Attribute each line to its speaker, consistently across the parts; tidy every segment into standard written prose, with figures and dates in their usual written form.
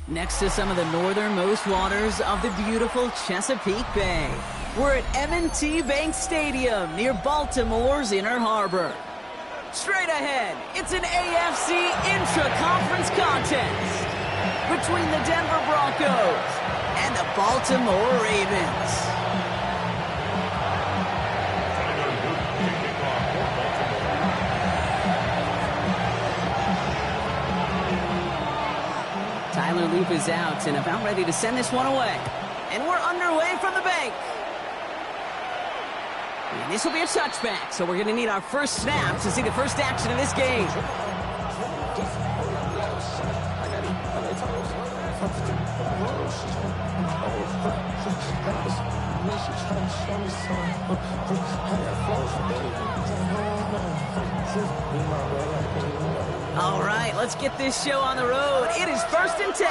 Speaker 1: Next to some of the northernmost waters of the beautiful Chesapeake Bay, we're at M&T Bank Stadium near Baltimore's Inner Harbor. Straight ahead, it's an AFC intra-conference contest between the Denver Broncos and the Baltimore Ravens. Tyler Leap is out and about ready to send this one away. And we're underway from the bank. And this will be a touchback, so we're going to need our first snap to see the first action of this game. All right, let's get this show on the road. It is 1st and 10.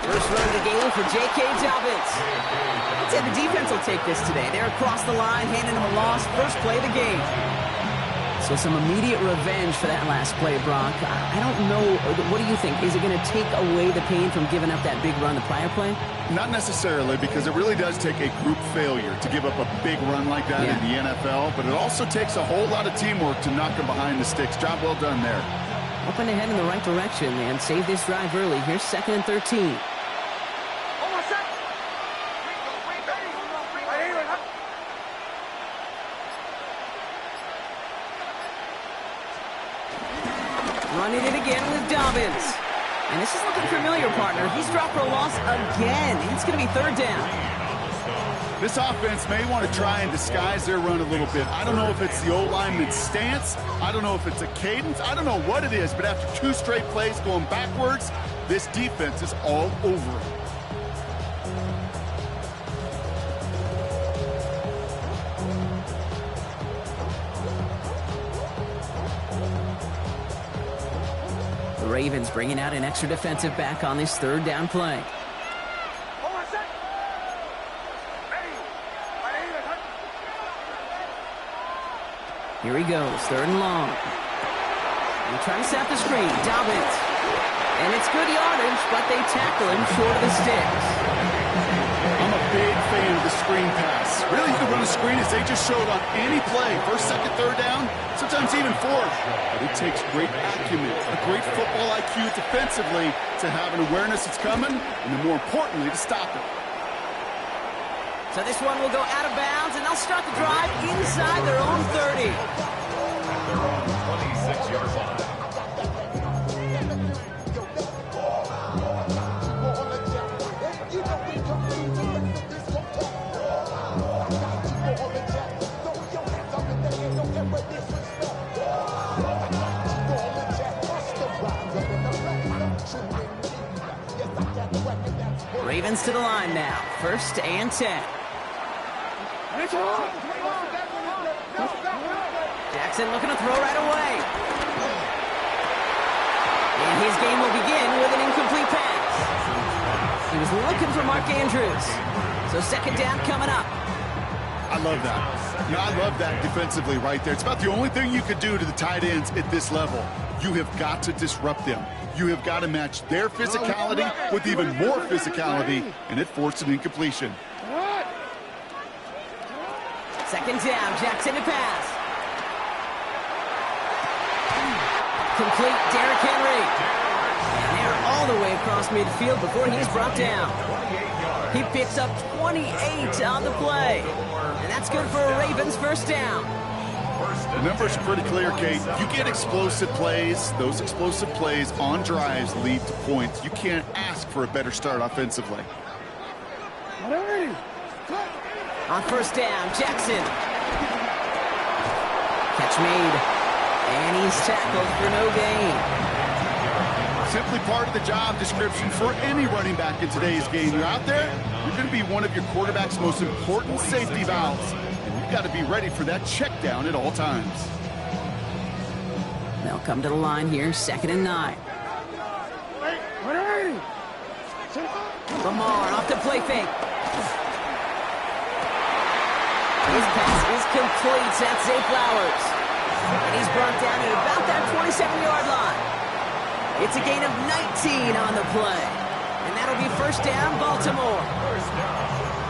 Speaker 1: First run of the game for J.K. Dobbins. I'd say the defense will take this today. They're across the line, handing him a loss. First play of the game. So some immediate revenge for that last play, Brock. I don't know. What do you think? Is it going to take away the pain from giving up that big run the prior play?
Speaker 2: Not necessarily, because it really does take a group failure to give up a big run like that in the NFL. But it also takes a whole lot of teamwork to knock him behind the sticks. Job well done there.
Speaker 1: Up and ahead in the right direction, man. Save this drive early. Here's 2nd and 13. Running it again with Dobbins. And this is looking familiar, partner. He's dropped for a loss again. It's going to be 3rd down.
Speaker 2: This offense may want to try and disguise their run a little bit. I don't know if it's the O-lineman's stance. I don't know if it's a cadence. I don't know what it is, but after 2 straight plays going backwards, this defense is all over it.
Speaker 1: The Ravens bringing out an extra defensive back on this 3rd down play. Here he goes, 3rd and long. And trying to set the screen, Dobbins. And it's good yardage, but they tackle him short of the sticks.
Speaker 2: I'm a big fan of the screen pass. Really, you can run a screen as they just showed on any play. 1st, 2nd, 3rd down, sometimes even 4th. But it takes great acumen, a great football IQ defensively to have an awareness it's coming, and then more importantly, to stop it.
Speaker 1: So this one will go out of bounds, and they'll start the drive inside their own 30.
Speaker 3: Their own 26-yard line.
Speaker 1: Ravens to the line now. 1st and 10. Jackson looking to throw right away. And his game will begin with an incomplete pass. He was looking for Mark Andrews. So 2nd down coming up.
Speaker 2: I love that. I love that defensively right there. It's about the only thing you could do to the tight ends at this level. You have got to disrupt them. You have got to match their physicality with even more physicality, and it forced an incompletion.
Speaker 1: 2nd down, Jackson to pass. Complete, Derrick Henry. And they're all the way across midfield before he's brought down. He picks up 28 on the play. And that's good for a Ravens 1st down.
Speaker 2: The numbers are pretty clear, Kate. You get explosive plays. Those explosive plays on drives lead to points. You can't ask for a better start offensively.
Speaker 1: On 1st down, Jackson. Catch made. And he's tackled for no gain.
Speaker 2: Simply part of the job description for any running back in today's game. You're out there, you're going to be one of your quarterback's most important safety valves. And you they've got to be ready for that check down at all times.
Speaker 1: They'll come to the line here, 2nd and 9. Lamar off the play fake. His pass is complete. That's Zay Flowers. And he's brought down at about that 27-yard line. It's a gain of 19 on the play. And that'll be 1st down, Baltimore.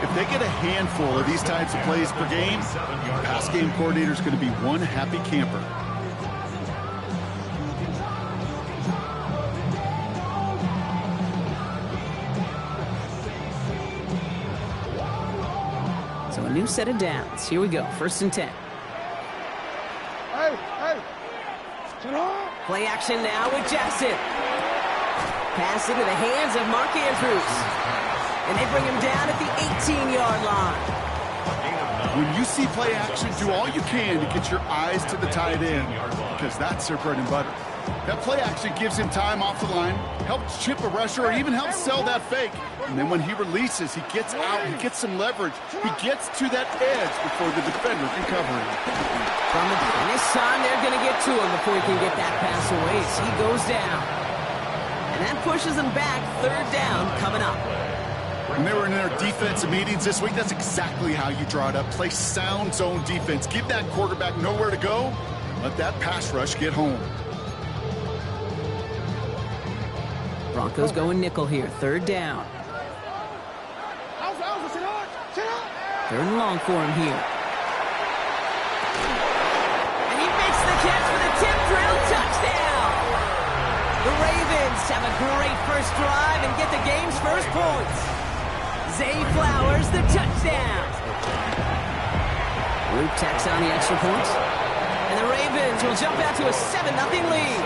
Speaker 2: If they get a handful of these types of plays per game, the pass game coordinator is going to be one happy camper.
Speaker 1: So a new set of downs. Here we go, 1st and 10. Play action now with Jackson. Pass into the hands of Mark Andrews. And they bring him down at the 18-yard line.
Speaker 2: When you see play action, do all you can to get your eyes to the tight end, because that's their bread and butter. That play action gives him time off the line, helps chip a rusher, or even helps sell that fake. And then when he releases, he gets out, he gets some leverage. He gets to that edge before the defender can cover him.
Speaker 1: And this time, they're going to get to him before he can get that pass away. So he goes down. And that pushes him back. 3rd down coming up.
Speaker 2: When they were in their defensive meetings this week, that's exactly how you draw it up. Play sound zone defense. Give that quarterback nowhere to go. Let that pass rush get home.
Speaker 1: Broncos going nickel here. 3rd down. 3rd and long for him here. And he makes the catch for the tip drill touchdown. The Ravens have a great first drive and get the game's first points. Zay Flowers, the touchdown. Luke tacks on the extra point. And the Ravens will jump out to a 7-0 lead.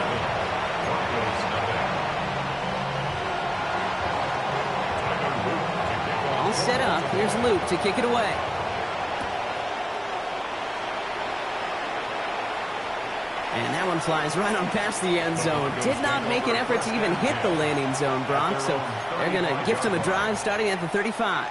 Speaker 1: All set up. Here's Luke to kick it away. And that one flies right on past the end zone. Did not make an effort to even hit the landing zone, Brock. So they're going to gift him a drive starting at the 35.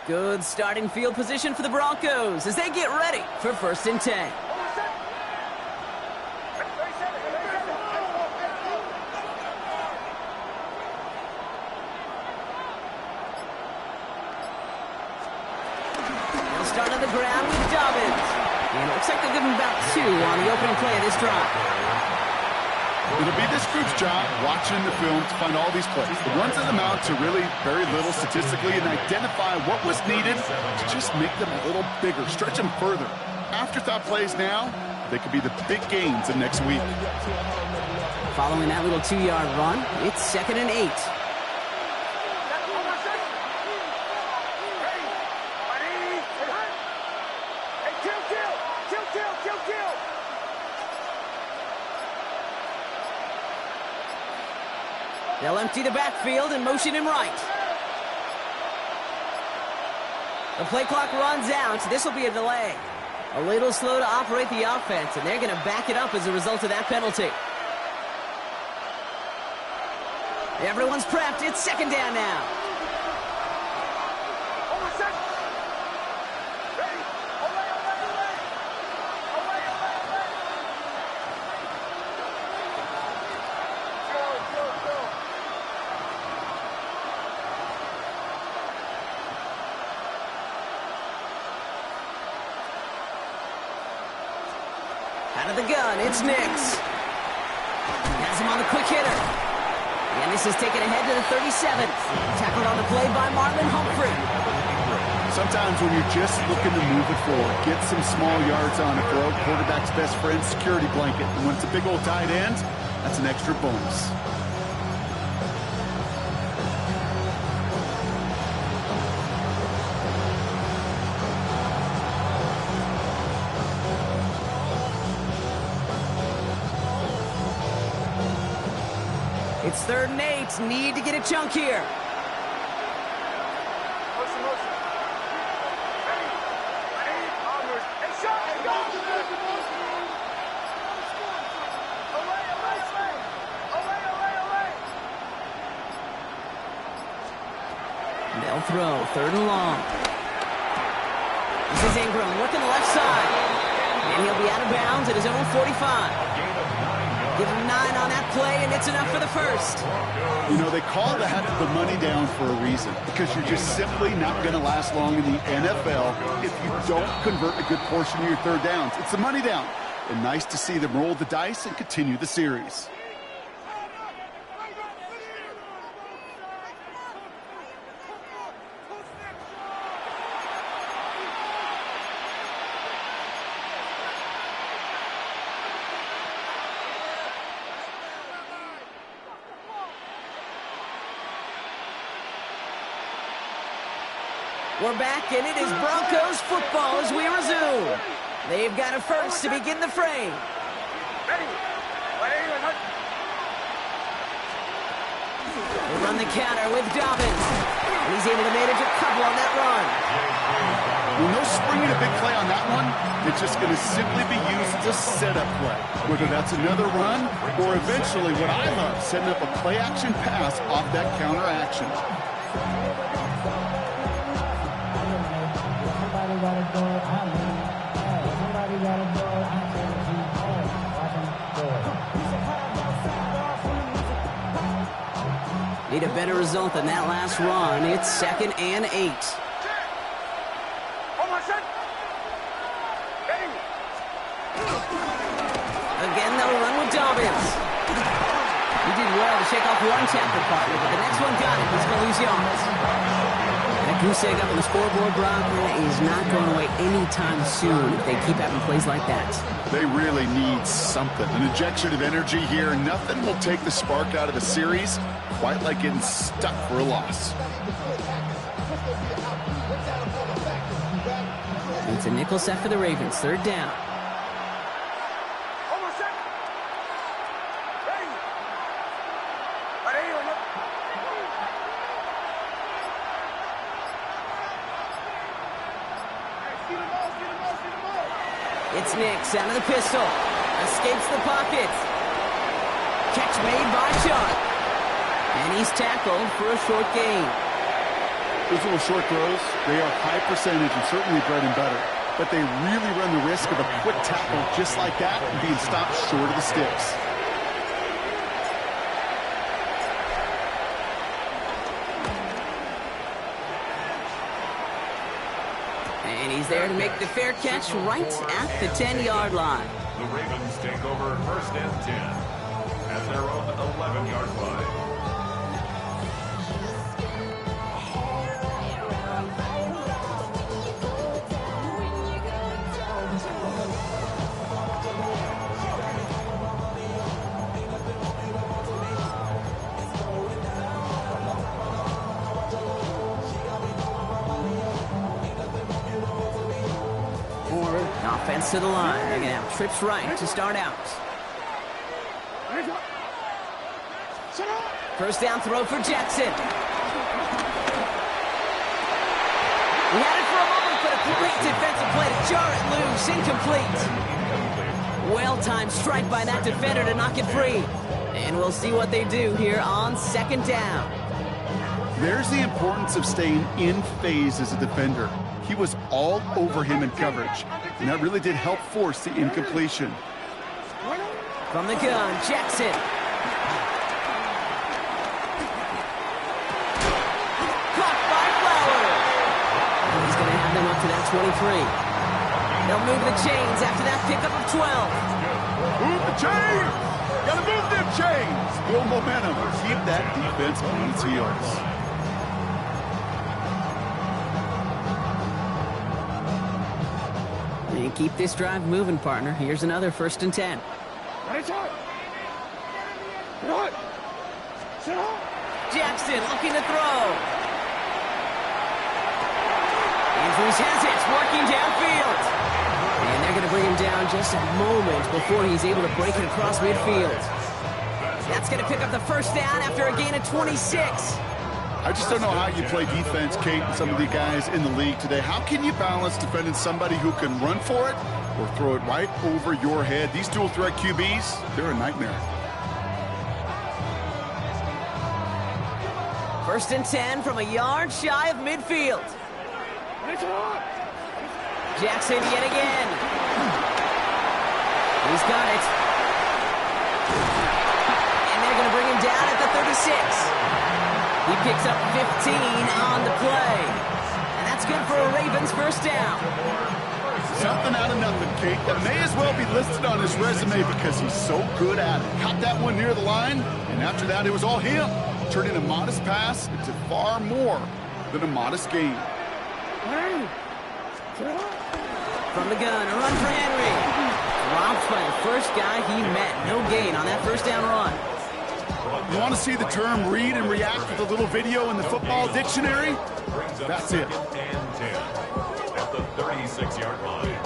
Speaker 1: Good starting field position for the Broncos as they get ready for 1st and 10. They'll start on the ground with Dobbins. And it looks like they'll give him about 2 on the opening play of this drive.
Speaker 2: It'll be this group's job watching the film to find all these plays. The ones that amount to really very little statistically and identify what was needed to just make them a little bigger, stretch them further. Afterthought plays now, they could be the big gains of next week.
Speaker 1: Following that little 2-yard run, it's 2nd and 8. They'll empty the backfield and motion him right. The play clock runs out. This will be a delay. A little slow to operate the offense, and they're going to back it up as a result of that penalty. Everyone's prepped. It's 2nd down now. Out of the gun, it's Nix. Has him on the quick hitter. And this is taken ahead to the 37. Tackled on the play by Marlon Humphrey.
Speaker 2: Sometimes when you're just looking to move it forward, get some small yards on it, throw quarterback's best friend, security blanket. And when it's a big old tight end, that's an extra bonus.
Speaker 1: It's 3rd and 8. Need to get a chunk here. They'll throw, 3rd and long. This is Ingram working the left side. And he'll be out of bounds at his own 45. Give him 9 on that play, and it's enough for the first.
Speaker 2: You know, they call that the money down for a reason, because you're just simply not going to last long in the NFL if you don't convert a good portion of your 3rd downs. It's the money down. And nice to see them roll the dice and continue the series.
Speaker 1: We're back, and it is Broncos football as we resume. They've got a first to begin the frame. They run the counter with Dobbins. And he's able to manage a couple on that run.
Speaker 2: When no springing a big play on that one, it's just going to simply be used as a setup play. Whether that's another run or eventually what I love, setting up a play-action pass off that counter action.
Speaker 1: Need a better result than that last run. It's 2nd and 8. Again, they'll run with Dobbins. He did well to shake off one tackle partner, but the next one got him. He's going to lose yards. That goose egg up on the scoreboard, Brock, is not going away anytime soon if they keep having plays like that.
Speaker 2: They really need something. An injection of energy here. Nothing will take the spark out of the series quite like getting stuck for a loss.
Speaker 1: It's a nickel set for the Ravens. 3rd down. It's Nix out of the pistol. Escapes the pocket. Catch made by Chubb. And he's tackled for a short gain.
Speaker 2: Those little short throws, they are high percentage and certainly bread and butter. But they really run the risk of a quick tackle just like that and being stopped short of the sticks.
Speaker 1: And he's there to make the fair catch right at the 10-yard line.
Speaker 3: The Ravens take over 1st and 10 at their own 11-yard line.
Speaker 1: Offense to the line. They're going to have trips right to start out. 1st down throw for Jackson. He had it for a moment, but a great defensive play to jar it loose. Incomplete. Well-timed strike by that defender to knock it free. And we'll see what they do here on 2nd down.
Speaker 2: There's the importance of staying in phase as a defender. He was all over him in coverage, and that really did help force the incompletion.
Speaker 1: From the gun, Jackson. Caught by Flower. He's going to have them up to that 23. They'll move the chains after that pickup of 12.
Speaker 2: Move the chains! Gotta move them chains! Build momentum. Keep that defense on its heels.
Speaker 1: And keep this drive moving, partner. Here's another 1st and 10. Jackson looking to throw. Andrews has it, working downfield. And they're going to bring him down just a moment before he's able to break it across midfield. That's going to pick up the 1st down after a gain of 26.
Speaker 2: I just don't know how you play defense, Kate, and some of the guys in the league today. How can you balance defending somebody who can run for it or throw it right over your head? These dual threat QBs, they're a nightmare.
Speaker 1: First and 10 from a yard shy of midfield. Jackson yet again. He's got it. And they're going to bring him down at the 36. He picks up 15 on the play. And that's good for a Ravens first down.
Speaker 2: Something out of nothing, Kate. That may as well be listed on his resume because he's so good at it. Caught that one near the line, and after that, it was all him. Turning a modest pass into far more than a modest gain.
Speaker 1: From the gun, a run for Henry. Dropped by the first guy he met. No gain on that first down run.
Speaker 2: You want to see the term read and react with a little video in the football dictionary? That's it.
Speaker 3: At the 36-yard line.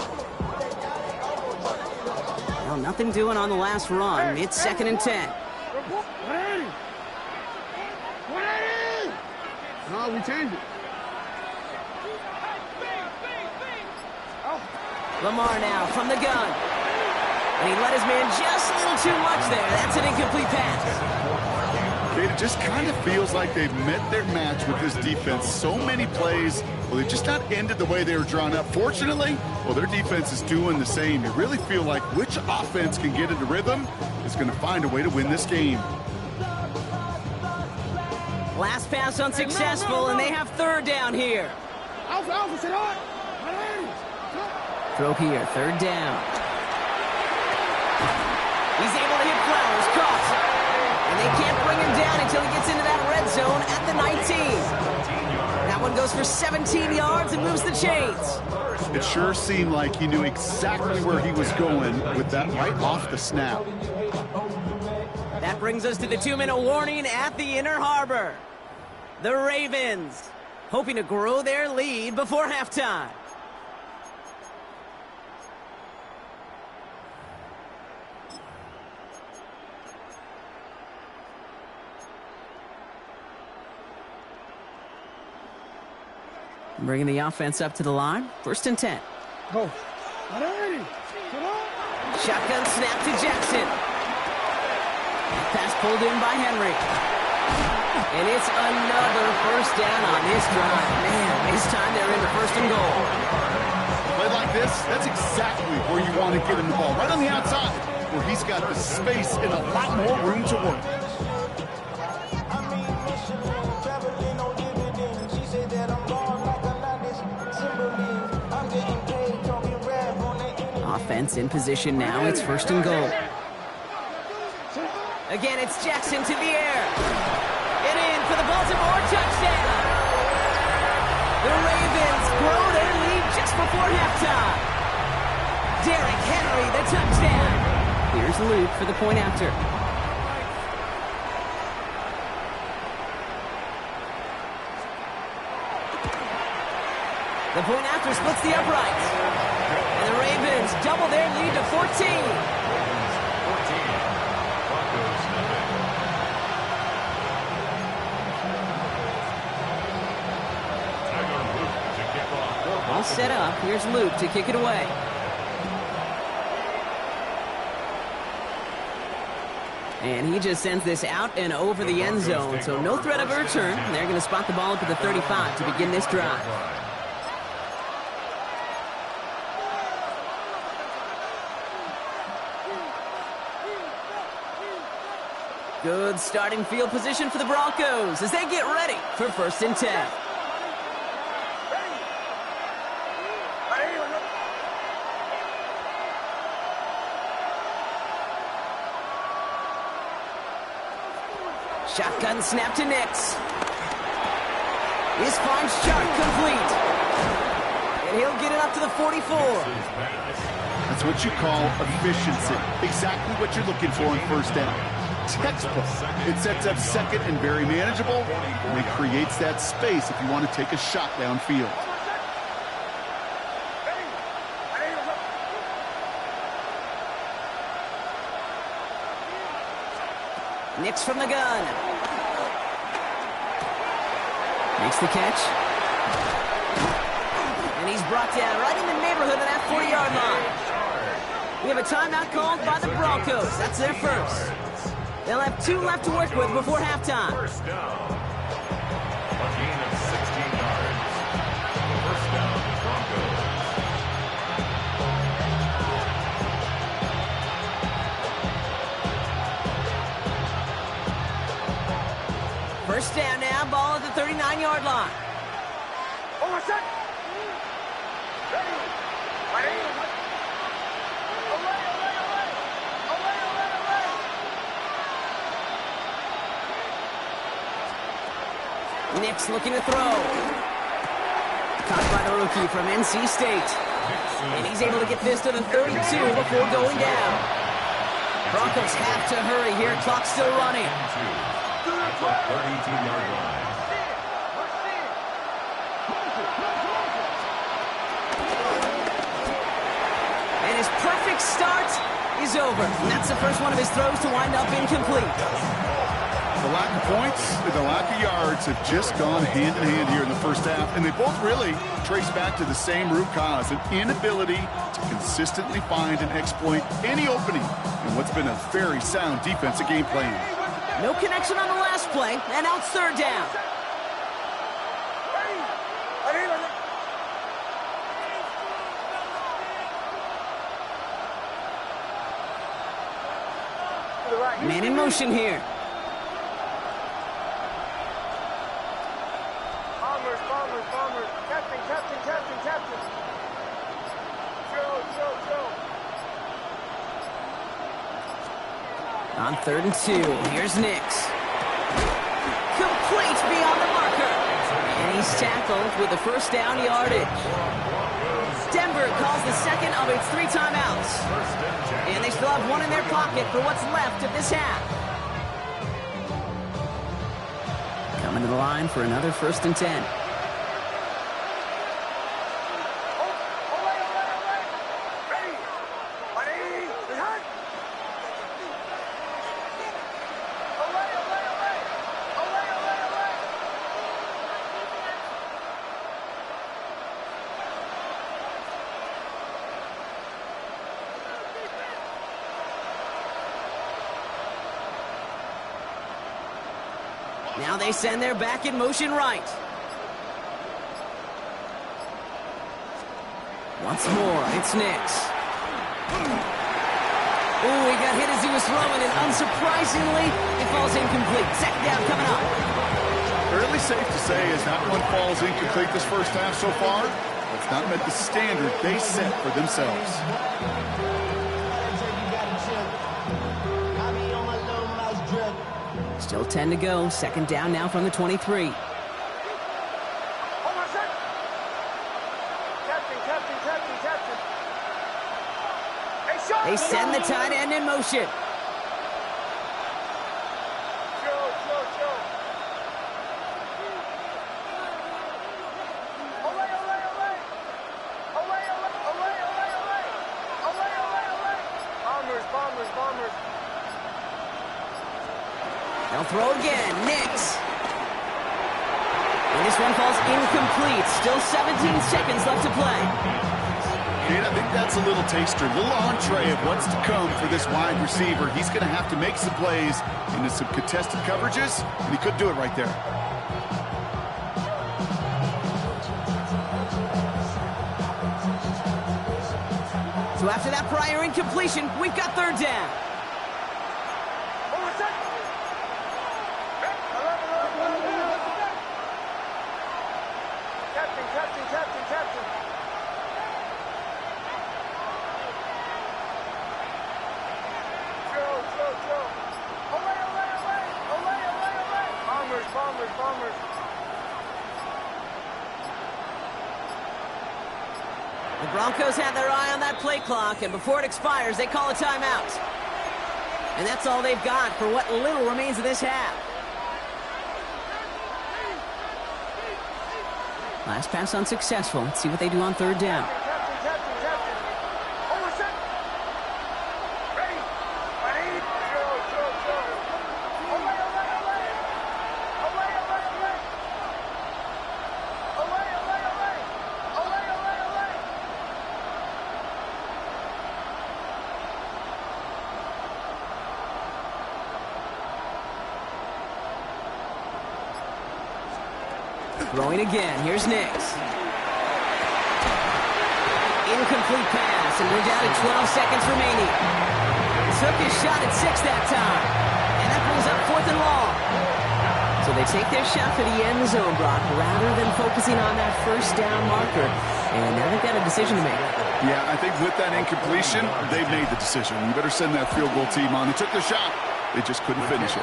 Speaker 1: Well, nothing doing on the last run. It's second and 10.
Speaker 2: No, we changed it.
Speaker 1: Lamar now from the gun. And he let his man just a little too much there. That's an incomplete pass.
Speaker 2: It just kind of feels like they've met their match with this defense. So many plays, well, they've just not ended the way they were drawn up. Fortunately, well, their defense is doing the same. You really feel like which offense can get into rhythm is going to find a way to win this game.
Speaker 1: Last pass unsuccessful, and they have third down here. Throw here, third down. He's able to hit Flowers, caught. And they can't bring him down until he gets into that red zone at the 19. That one goes for 17 yards and moves the chains.
Speaker 2: It sure seemed like he knew exactly where he was going with that right off the snap.
Speaker 1: That brings us to the 2-minute warning at the Inner Harbor. The Ravens hoping to grow their lead before halftime. Bringing the offense up to the line. First and 10.
Speaker 4: Go.
Speaker 1: Shotgun snap to Jackson. Pass pulled in by Henry. And it's another first down on this drive. Man, this time they're into first and goal.
Speaker 2: Play like this, that's exactly where you want to get him the ball. Right on the outside, where he's got the space and a lot more room to work.
Speaker 1: Offense in position now. It's first and goal. Again, it's Jackson to the air. And in for the Baltimore touchdown. The Ravens grow their lead just before halftime. Derrick Henry, the touchdown. Here's Luke for the point after. The point after splits the uprights. And the Ravens double their lead to 14. All set up. Here's Luke to kick it away. And he just sends this out and over the end zone. So no threat of a return. They're going to spot the ball up at the 35 to begin this drive. Good starting field position for the Broncos as they get ready for first and 10. Shotgun snap to Nix. This finds Chark complete. And he'll get it up to the 44.
Speaker 2: That's what you call efficiency. Exactly what you're looking for in first down. Textbook. It sets up second and very manageable, and it creates that space if you want to take a shot downfield.
Speaker 1: Nix from the gun. Makes the catch. And he's brought down right in the neighborhood of that 40-yard line. We have a timeout called by the Broncos. That's their first. They'll have 2 left to work with before halftime.
Speaker 3: First down. A gain of 16 yards. First down, Broncos.
Speaker 1: First down now, ball at the 39-yard line. Nix looking to throw. Caught by the rookie from NC State. And he's able to get this to the 32 before going down. Broncos have to hurry here. Clock still running.
Speaker 3: At the 32-yard line.
Speaker 1: And his perfect start is over. And that's the first one of his throws to wind up incomplete.
Speaker 2: The lack of points and the lack of yards have just gone hand in hand here in the first half, and they both really trace back to the same root cause, an inability to consistently find and exploit any opening in what's been a very sound defensive game plan.
Speaker 1: No connection on the last play, and now it's third down. Man in motion here.
Speaker 4: Bombers. Captain. Joe.
Speaker 1: On 3rd and 2, here's Nix. Complete beyond the marker. And he's tackled with the first down yardage. Denver calls the second of its 3 timeouts. And they still have one in their pocket for what's left of this half. Coming to the line for another 1st and 10. Now they send their back in motion right. Once more, it's Nix. Ooh, he got hit as he was throwing, and unsurprisingly, it falls incomplete. Second down coming up.
Speaker 2: Fairly safe to say as that one falls incomplete this first half so far, it's not met the standard they set for themselves.
Speaker 1: Still 10 to go. Second down now from the 23. They send the tight end in motion.
Speaker 4: Bombers.
Speaker 1: They'll throw again. Nix. And this one falls incomplete. Still 17 seconds left to play.
Speaker 2: Kate, I think that's a little taster, a little entree of what's to come for this wide receiver. He's going to have to make some plays into some contested coverages, and he could do it right there.
Speaker 1: So after that prior incompletion, we've got third down.
Speaker 4: Captain. Joe. Away. Bombers.
Speaker 1: The Broncos have their eye on that play clock, and before it expires, they call a timeout. And that's all they've got for what little remains of this half. Last pass unsuccessful. Let's see what they do on third down. Throwing again. Here's Nix. Incomplete pass, and we're down to 12 seconds remaining. Took his shot at 6 that time. And that brings up 4th and long. So they take their shot for the end zone, Brock, rather than focusing on that first down marker. And now they've got a decision to make.
Speaker 2: Yeah, I think with that incompletion, they've made the decision. You better send that field goal team on. They took their shot. They just couldn't finish it.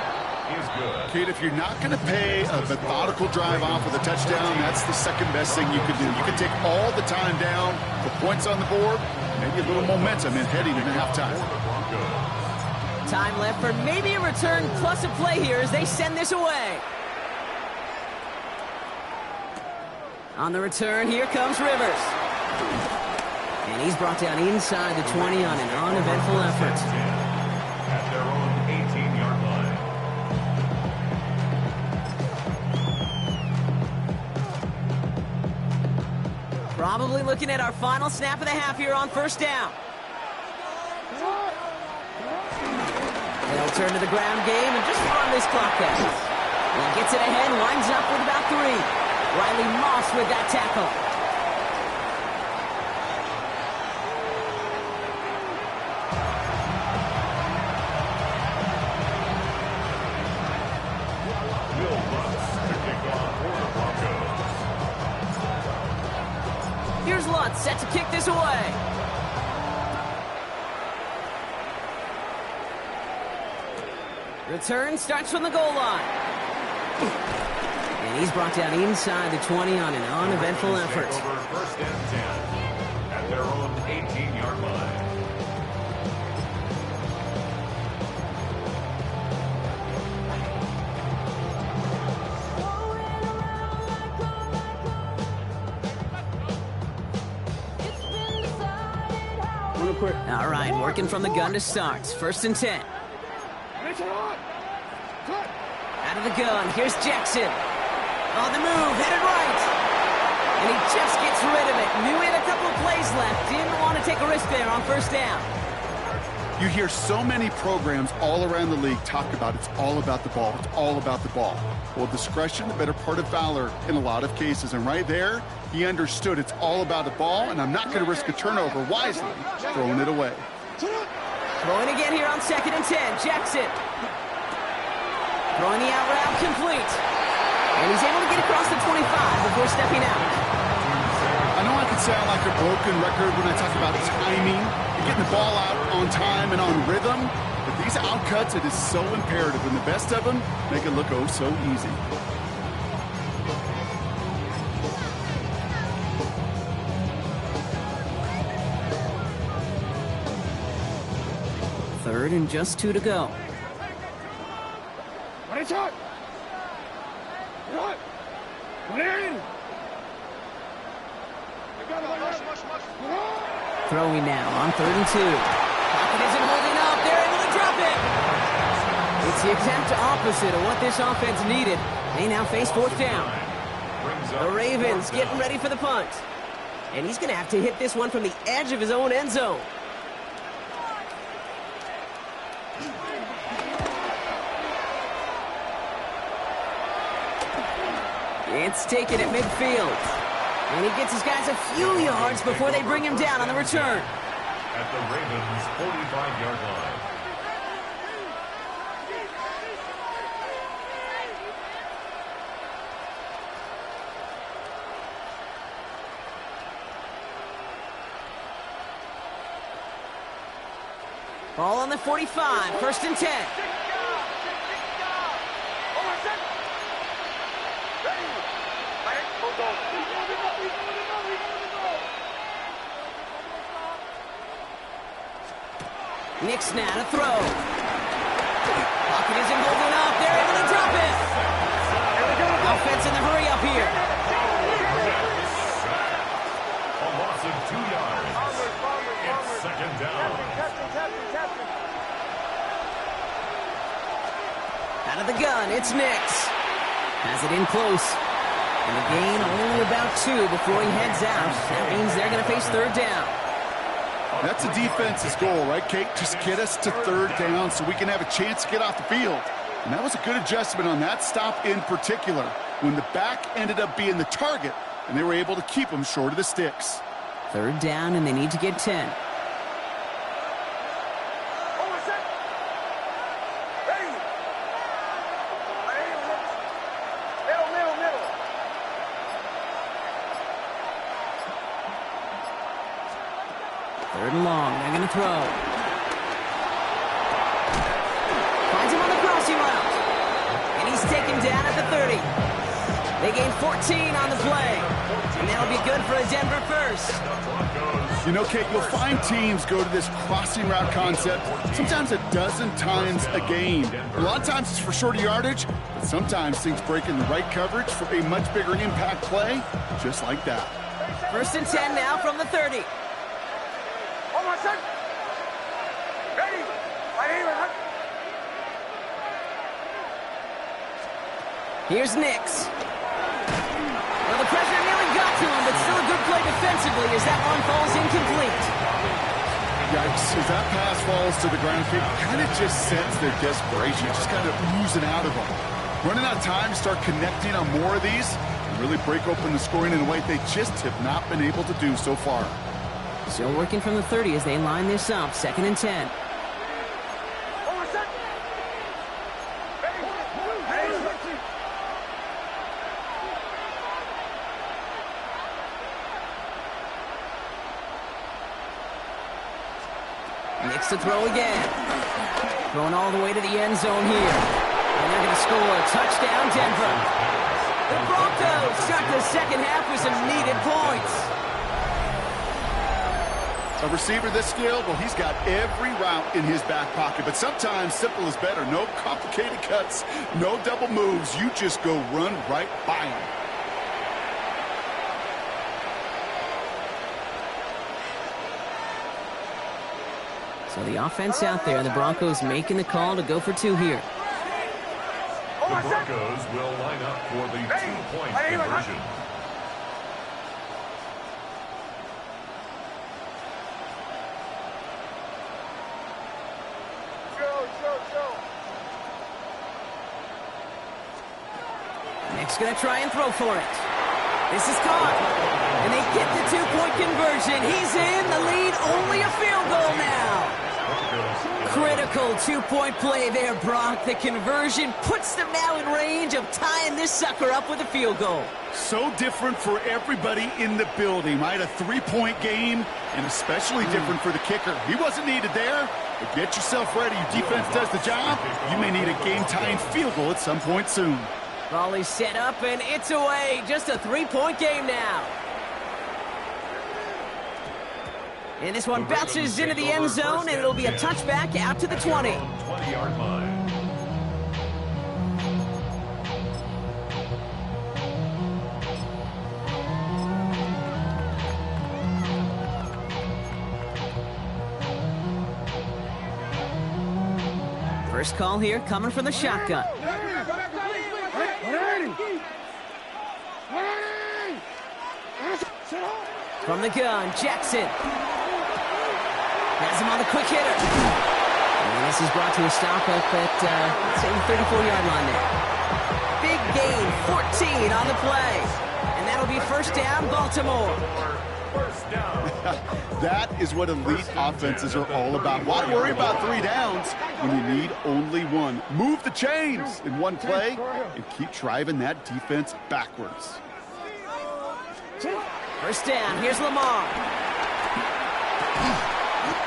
Speaker 2: Kate, if you're not going to pay a methodical drive off with a touchdown, that's the second best thing you could do. You can take all the time down, put points on the board, maybe a little momentum in heading into halftime.
Speaker 1: Time left for maybe a return plus a play here as they send this away. On the return, here comes Rivers. And he's brought down inside the 20 on an uneventful effort.
Speaker 3: At their own 18-yard line.
Speaker 1: Probably looking at our final snap of the half here on first down. They'll turn to the ground game and just run this clock out. He gets it ahead, lines up with about 3. Riley Moss with that tackle.
Speaker 3: Will Lutz to kick off for the Broncos.
Speaker 1: Here's Lutz set to kick this away. Return starts from the goal line. And he's brought down inside the 20 on an uneventful effort.
Speaker 3: Over first and 10 at their own 18-yard line.
Speaker 1: All right, working from the gun to start. First and 10. Out of the gun, here's Jackson. On the move, headed right. And he just gets rid of it. Knew he had a couple of plays left. Didn't want to take a risk there on first down.
Speaker 2: You hear so many programs all around the league talk about it's all about the ball. It's all about the ball. Well, discretion, the better part of valor in a lot of cases. And right there, he understood it's all about the ball, and I'm not going to risk a turnover wisely, throwing it away.
Speaker 1: Throwing again here on 2nd and 10. Jackson. Throwing the out route complete. And he's able to get across the 25 before stepping out.
Speaker 2: I know I could sound like a broken record when I talk about timing and getting the ball out on time and on rhythm, but these outcuts, it is so imperative, and the best of them make it look oh so easy.
Speaker 1: Third and just 2 to go. Throwing now on 3rd and 2. Pocket isn't holding up. They're able to drop it. It's the exact opposite of what this offense needed. They now face 4th down. The Ravens getting ready for the punt. And he's going to have to hit this one from the edge of his own end zone. It's taken at midfield. And he gets his guys a few yards before they bring him down on the return.
Speaker 3: At the Ravens' 45-yard line.
Speaker 1: Ball on the 45, 1st and 10. Nix now to throw. Pocket isn't holding up. They're able to drop it. Offense in the hurry up here.
Speaker 3: A loss of 2 yards. It's second down.
Speaker 1: Out of the gun, it's Nix. Has it in close. And the gain only about 2 before he heads out. That means they're going to face 3rd down.
Speaker 2: That's the defense's goal, right, Kate? Just get us to 3rd down so we can have a chance to get off the field. And that was a good adjustment on that stop in particular. when the back ended up being the target, and they were able to keep him short of the sticks.
Speaker 1: 3rd down, and they need to get 10. Third and long. They're going to throw. Finds him on the crossing route. And he's taken down at the 30. They gain 14 on the play. And that'll be good for a Denver first.
Speaker 2: You know, Kate, you'll find teams go to this crossing route concept sometimes a dozen times a game. A lot of times it's for shorter yardage, but sometimes things break in the right coverage for a much bigger impact play, just like that.
Speaker 1: 1st and 10 now from the 30. Here's Nix. Well, the pressure nearly got to him, but still a good play defensively as that one falls incomplete.
Speaker 2: Yikes, as that pass falls to the ground, it kind of just sense their desperation, just kind of oozing out of them. Running out of time to start connecting on more of these and really break open the scoring in a way they just have not been able to do so far.
Speaker 1: Still working from the 30 as they line this up. 2nd and 10. Nix to throw again. Going all the way to the end zone here. And they're going to score. Touchdown, Denver. The Broncos start the 2nd half with some needed points.
Speaker 2: A receiver this skilled, well, he's got every route in his back pocket, but sometimes simple is better. No complicated cuts, no double moves. You just go run right by him.
Speaker 1: So the offense out there, the Broncos making the call to go for 2 here.
Speaker 3: The Broncos will line up for the 2-point conversion.
Speaker 1: Nick's going to try and throw for it. This is caught. And they get the 2-point conversion. He's in the lead. Only a field goal now. Critical 2-point play there, Brock. The conversion puts them now in range of tying this sucker up with a field goal.
Speaker 2: So different for everybody in the building, right? A 3-point game, and especially different for the kicker. He wasn't needed there, but get yourself ready. Your defense does the job. You may need a game-tying field goal at some point soon.
Speaker 1: Raleigh's set up, and it's away. Just a 3-point game now. And this one bounces into the end zone, and it'll be a touchback out to the 20.
Speaker 3: 20-yard line.
Speaker 1: First call here coming from the shotgun. From the gun, Jackson. Has him on the quick hitter. And this is brought to a stop up at, say, the 34-yard line there. Big gain, 14 on the play. And that'll be 1st down, Baltimore.
Speaker 3: First down.
Speaker 2: That is what elite offenses are all about. Why worry about 3 downs when you need only 1? Move the chains in one play and keep driving that defense backwards.
Speaker 1: 1st down, here's Lamar.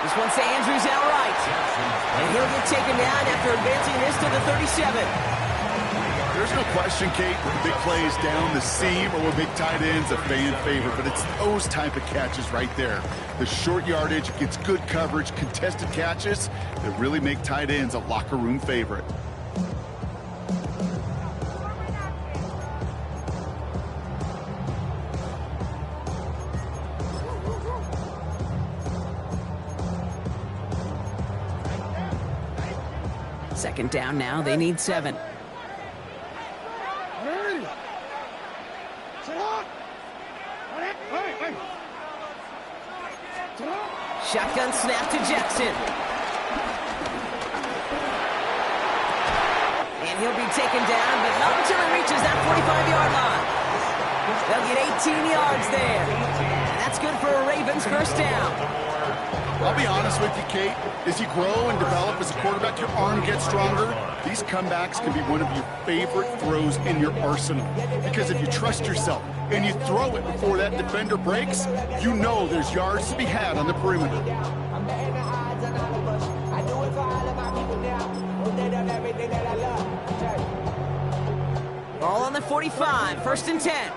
Speaker 1: This one's to Andrews outright. And he'll get taken down after advancing this to the 37.
Speaker 2: There's no question, Kate, with the big plays down the seam or with big tight ends, a fan favorite. But it's those type of catches right there. The short yardage, gets good coverage, contested catches that really make tight ends a locker room favorite.
Speaker 1: Second down now, they need 7. Shotgun snap to Jackson. And he'll be taken down, but not until he reaches that 45-yard line. They'll get 18 yards there. And that's good for a Ravens first down.
Speaker 2: I'll be honest with you, Kate. As you grow and develop as a quarterback, your arm gets stronger. These comebacks can be one of your favorite throws in your arsenal. Because if you trust yourself and you throw it before that defender breaks, you know there's yards to be had on the perimeter.
Speaker 1: Ball on the 45, first and 10.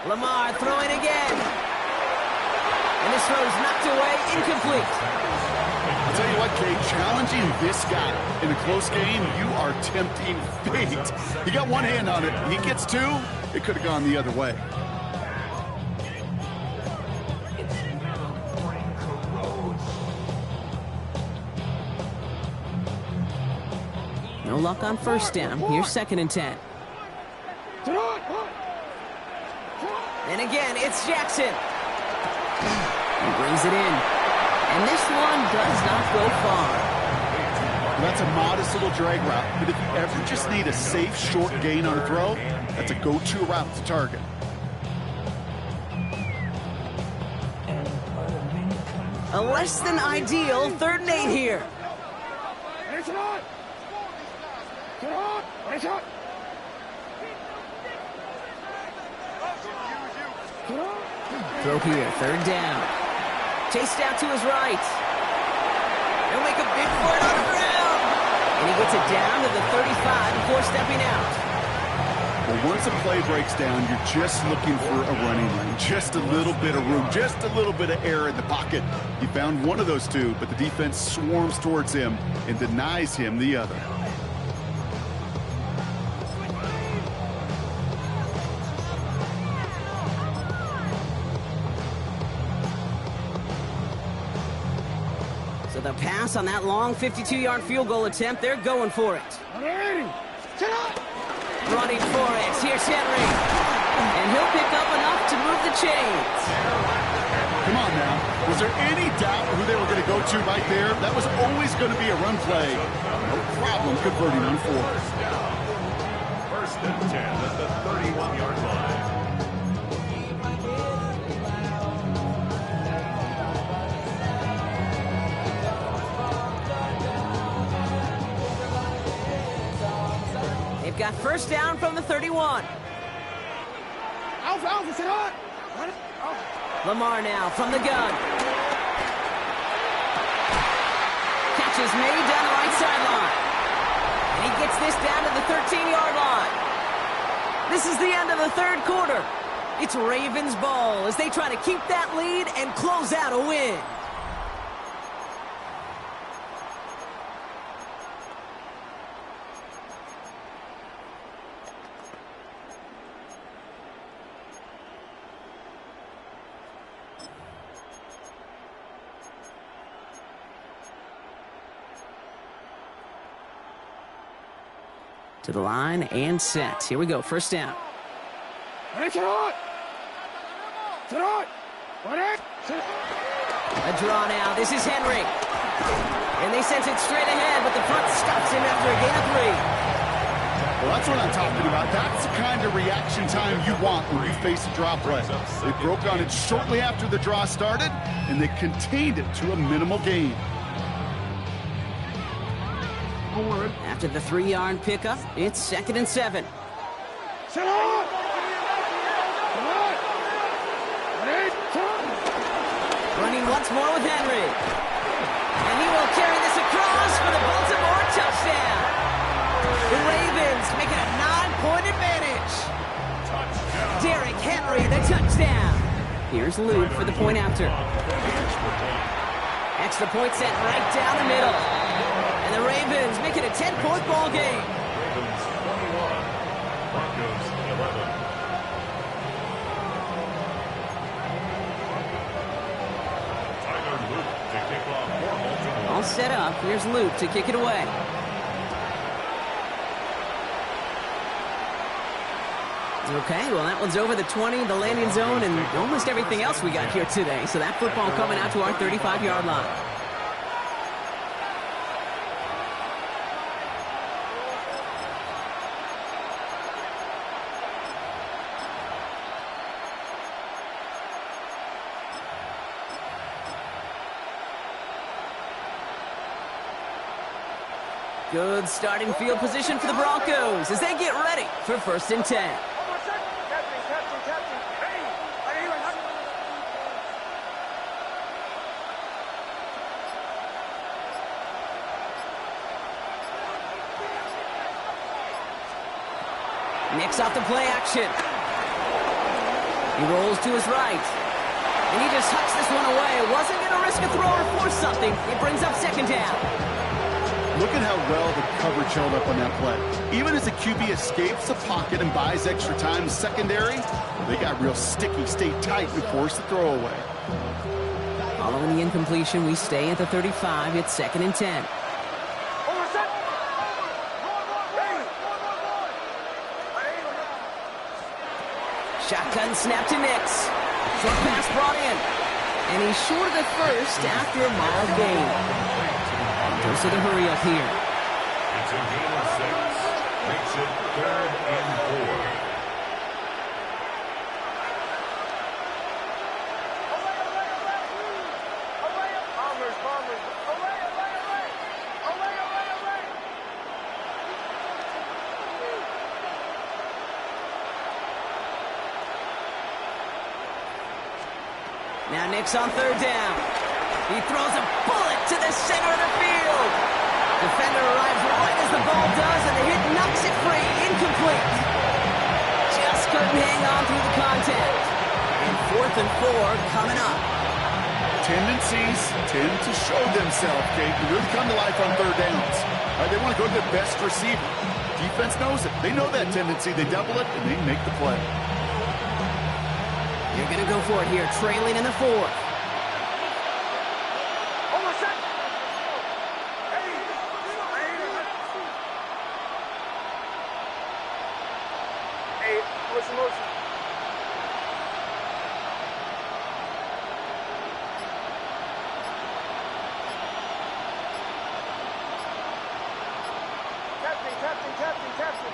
Speaker 1: Lamar throwing again. And this throw is knocked away, incomplete.
Speaker 2: I'll tell you what, Kate, challenging this guy in a close game, you are tempting fate. He got one hand on it. He gets two, it could have gone the other way.
Speaker 1: No luck on first down. Here's second and 10. And again, it's Jackson. He brings it in. And this one does not go far.
Speaker 2: That's a modest little drag route, but if you ever just need a safe, short gain on a throw, that's a go-to route to target.
Speaker 1: A less than ideal 3rd and 8 here. Throw here, 3rd down. Chased out to his right. He'll make a big for it on the ground. And he gets it down to the 35 before stepping out.
Speaker 2: Well, once a play breaks down, you're just looking for a running lane. Just a little bit of room, just a little bit of air in the pocket. He found one of those two, but the defense swarms towards him and denies him the other.
Speaker 1: So the pass on that long 52-yard field goal attempt, they're going for it. Running for it. Here's Henry. And he'll pick up enough to move the chains.
Speaker 2: Come on now. Was there any doubt who they were going to go to right there? That was always going to be a run play. No problem converting on 4th.
Speaker 3: First and 10 at the 31-yard line.
Speaker 1: They've got first down from the 31. Lamar now from the gun. Catch is made down the right sideline. And he gets this down to the 13-yard line. This is the end of the 3rd quarter. It's Ravens ball as they try to keep that lead and close out a win. To the line and set. Here we go, first down. A draw now. This is Henry. And they sent it straight ahead, but the front stops him after a gain of 3.
Speaker 2: Well, that's what I'm talking about. That's the kind of reaction time you want when you face a draw play. They broke on it shortly after the draw started, and they contained it to a minimal gain.
Speaker 1: After the 3-yard pickup, it's 2nd and 7. Running once more with Henry. And he will carry this across for the Baltimore touchdown. The Ravens make it a 9-point advantage. Derrick Henry, the touchdown. Here's Luke for the point after. Extra point set right down the middle. And the Ravens make it a 10-point ball game.
Speaker 3: Ravens 21, Broncos 11. Tyler Luke to kick off for Baltimore.
Speaker 1: All set up. Here's Luke to kick it away. Okay, well, that one's over the 20, the landing zone, and almost everything else we got here today. So that football coming out to our 35-yard line. Good starting field position for the Broncos as they get ready for 1st and 10. Nicks off the play action. He rolls to his right. And he just hucks this one away. Wasn't going to risk a throw or force something. It brings up 2nd down.
Speaker 2: Look at how well the coverage held up on that play. Even as the QB escapes the pocket and buys extra time in secondary, they got real sticky, stayed tight, and forced the throw away.
Speaker 1: Following the incompletion, we stay at the 35. It's 2nd and 10. Shotgun snap to Nicks. Short pass brought in. And he's short of the first after a mile gain. Goes to the hurry up here.
Speaker 3: It's a gain of 6. Makes it 3rd and 4.
Speaker 1: Now Nicks on 3rd down. He throws a bullet to the center of the field. Defender arrives right as the ball does, and the hit knocks it free. Incomplete. Just couldn't hang on through the contact. And 4th and 4 coming up.
Speaker 2: Tendencies tend to show themselves, Kate, to really come to life on 3rd downs. They want to go to their best receiver. Defense knows it. They know that tendency. They double it, and they make the play.
Speaker 1: You're going to go for it here, trailing in the 4th.
Speaker 4: Captain.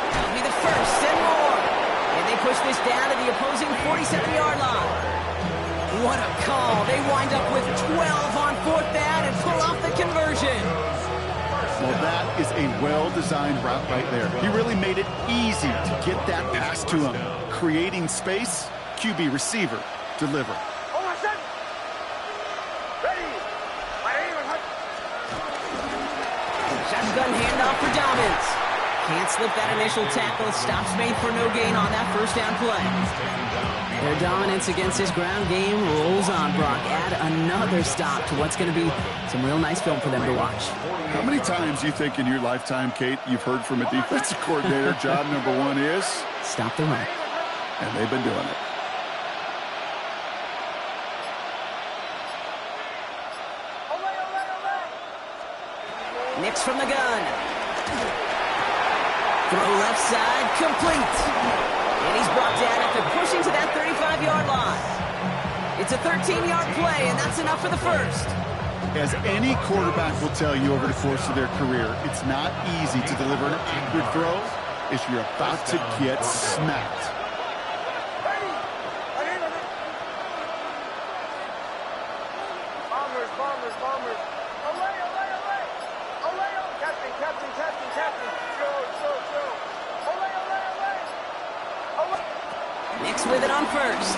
Speaker 1: That'll be the 1st and more. And they push this down to the opposing 47-yard line. What a call. They wind up with 12 on 4th down and pull off the conversion.
Speaker 2: Well, that is a well-designed route right there. He really made it easy to get that pass to him. Creating space, QB receiver, deliver.
Speaker 1: Shotgun handoff for Dobbins. Can't slip that initial tackle. Stops made for no gain on that 1st down play. Their dominance against this ground game rolls on, Brock. Add another stop to what's going to be some real nice film for them to watch.
Speaker 2: How many times do you think in your lifetime, Kate, you've heard from a defensive coordinator, job number 1 is?
Speaker 1: Stop the run.
Speaker 2: And they've been doing it.
Speaker 1: Nicks from the gun. Throw left side, complete. And he's brought down after pushing to that 35-yard line. It's a 13-yard play, and that's enough for the 1st.
Speaker 2: As any quarterback will tell you over the course of their career, it's not easy to deliver an accurate throw if you're about to get smacked.
Speaker 4: Bombers. Captain.
Speaker 1: Nicks with it on 1st.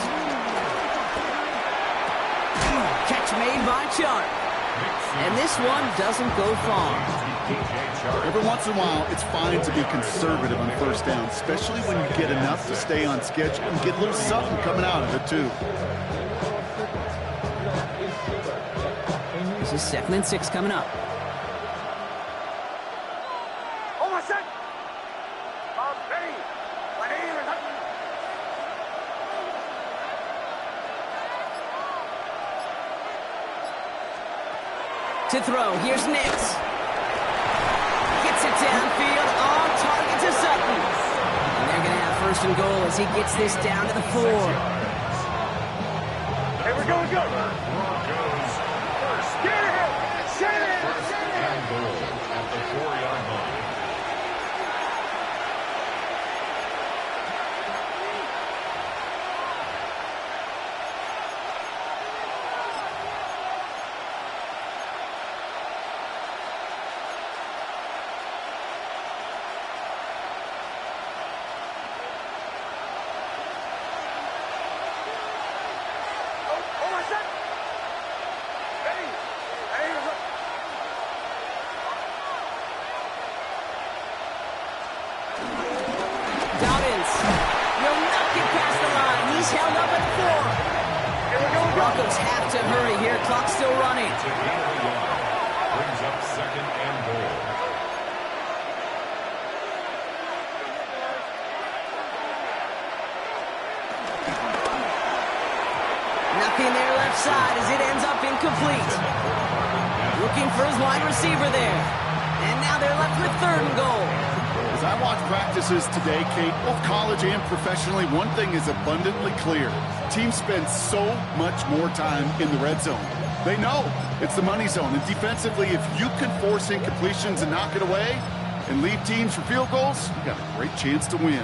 Speaker 1: Catch made by Chark. And this one doesn't go far.
Speaker 2: Every once in a while, it's fine to be conservative on 1st down, especially when you get enough to stay on schedule and get a little something coming out of it, too.
Speaker 1: This is 2nd and 6 coming up. To throw, here's Nicks. Gets it downfield. First and goal as he gets this down to the 4.
Speaker 4: Hey, we're going good.
Speaker 3: Broncos first.
Speaker 4: Get it. Set it.
Speaker 3: First and goal at the 4-yard line.
Speaker 4: Oh, my son. Ready. Hey,
Speaker 1: Dobbins will not get past the line. He's held up at 4.
Speaker 4: here we go.
Speaker 1: Broncos have to hurry here. Clock's still running.
Speaker 3: To gain the yard. Brings up second and goal.
Speaker 1: Nothing there left side as it ends up incomplete. Looking for his wide receiver there. And now they're left with 3rd and goal.
Speaker 2: As I watch practices today, Kate, both college and professionally, one thing is abundantly clear. Teams spend so much more time in the red zone. They know it's the money zone. And defensively, if you can force incompletions and knock it away and leave teams for field goals, you got a great chance to win.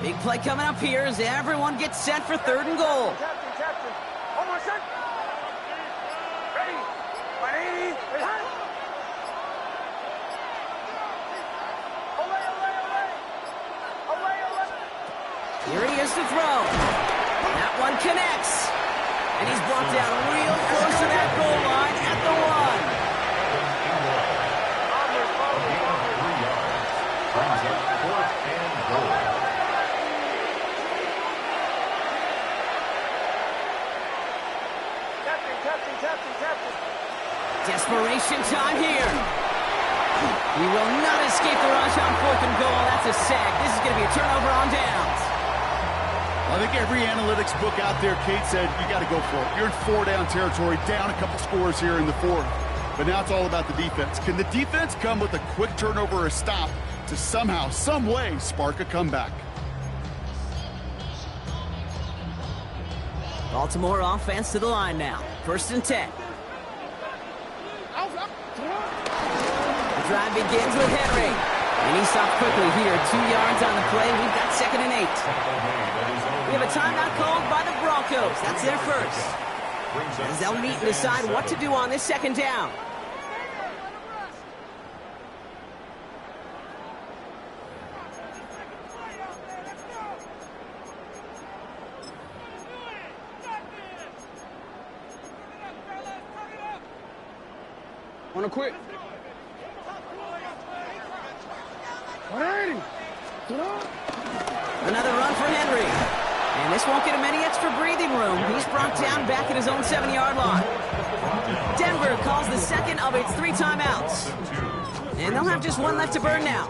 Speaker 1: Big play coming up here as everyone gets set for 3rd and goal.
Speaker 4: Captain. Oh, my son. Ready. 180. Hey, hi. Away.
Speaker 1: Here he is to throw. That one connects. And he's brought down real close to that goal line at the 1.
Speaker 3: Brings up 4th and goal.
Speaker 4: Captain.
Speaker 1: Desperation time here. He will not escape the rush on 4th and goal. That's a sack. This is going to be a turnover on downs.
Speaker 2: I think every analytics book out there, Kate, said you got to go for it. You're in 4-down territory, down a couple scores here in the 4th. But now it's all about the defense. Can the defense come with a quick turnover or a stop to somehow, some way, spark a comeback?
Speaker 1: Baltimore offense to the line now. 1st and 10. The drive begins with Henry. And he stopped quickly here. 2 yards on the play. We've got 2nd and 8. We have a timeout called by the Broncos. That's their first. As they'll meet and decide what to do on this 2nd down.
Speaker 4: On a quick. 180.
Speaker 1: Another run for Henry. And this won't get him any extra breathing room. He's brought down back at his own 7-yard line. Denver calls the second of its 3 timeouts. And they'll have just one left to burn now.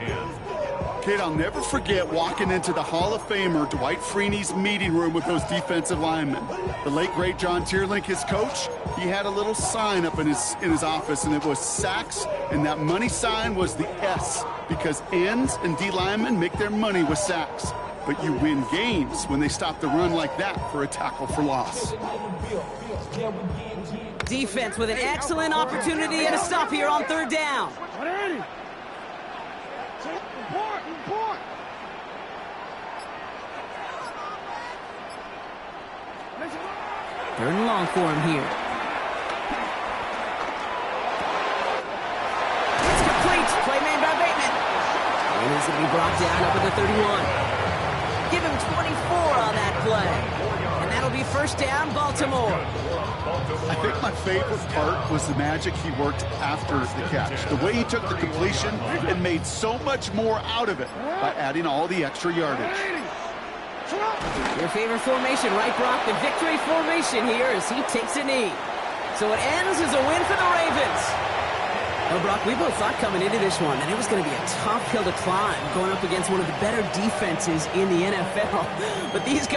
Speaker 2: Kate, I'll never forget walking into the Hall of Famer Dwight Freeney's meeting room with those defensive linemen. The late, great John Tierlink, his coach, he had a little sign up in his office, and it was sacks, and that money sign was the S, because ends and D linemen make their money with sacks. But you win games when they stop the run like that for a tackle for loss.
Speaker 1: Defense with an excellent opportunity and a stop here on 3rd down.
Speaker 4: 180. Report.
Speaker 1: 3rd and long for him here. It's complete. Play made by Bateman. And he's going to be brought down up at the 31. Give him 24 on that play. And that'll be 1st down, Baltimore.
Speaker 2: I think my favorite part was the magic he worked after the catch. The way he took the completion and made so much more out of it by adding all the extra yardage.
Speaker 1: Your favorite formation, right, Brock? The victory formation here as he takes a knee. So it ends as a win for the Ravens. Well, Brock, we both thought coming into this one that it was going to be a tough hill to climb going up against one of the better defenses in the NFL. But these guys